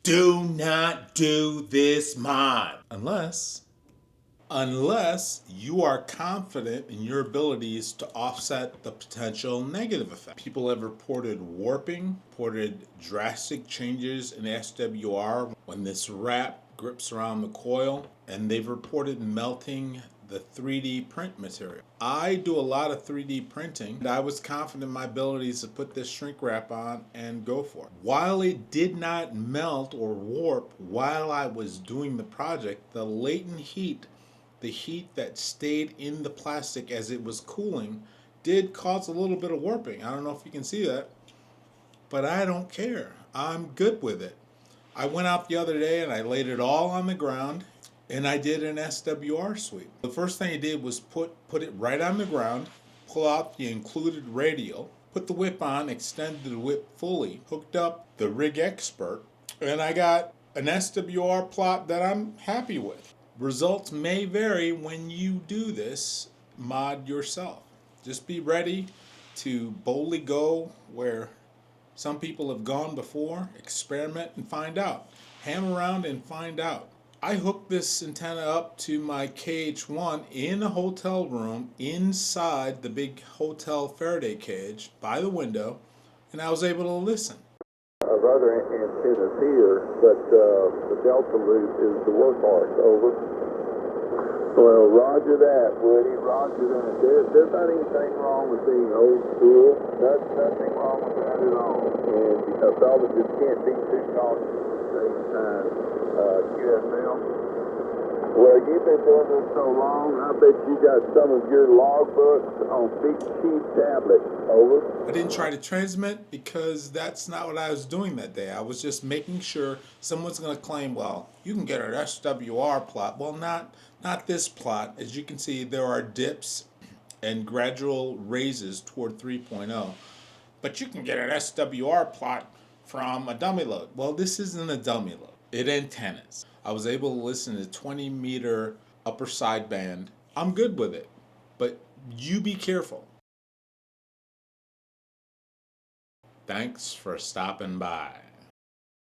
Do not do this mod unless you are confident in your abilities to offset the potential negative effect. People have reported warping, reported drastic changes in SWR when this wrap grips around the coil, and they've reported melting the 3D print material. I do a lot of 3D printing, and I was confident in my abilities to put this shrink wrap on and go for it. While it did not melt or warp while I was doing the project, the latent heat, the heat that stayed in the plastic as it was cooling, did cause a little bit of warping. I don't know if you can see that, but I don't care. I'm good with it. I went out the other day and I laid it all on the ground and I did an SWR sweep. The first thing I did was put it right on the ground, pull out the included radial, put the whip on, extended the whip fully, hooked up the Rig Expert, and I got an SWR plot that I'm happy with. Results may vary when you do this mod yourself. Just be ready to boldly go where some people have gone before, experiment and find out. Ham around and find out. I hooked this antenna up to my KH1 in a hotel room inside the big hotel Faraday cage by the window, and I was able to listen. Of other antennas here, but the Delta loop is the workhorse. Over. Well, roger that, Woody. Roger that. There's not anything wrong with being old school. Nothing wrong with that at all. And because fellas just can't be too cautious at the same time. QSL. Well, you've been doing this so long, I bet you got some of your logbooks on big cheap tablets. Over. I didn't try to transmit because that's not what I was doing that day. I was just making sure someone's going to claim, well, you can get an SWR plot. Well, not this plot. As you can see, there are dips and gradual raises toward 3.0. But you can get an SWR plot from a dummy load. Well, this isn't a dummy load. It antennas. I was able to listen to 20-meter upper sideband. I'm good with it, but you be careful. Thanks for stopping by.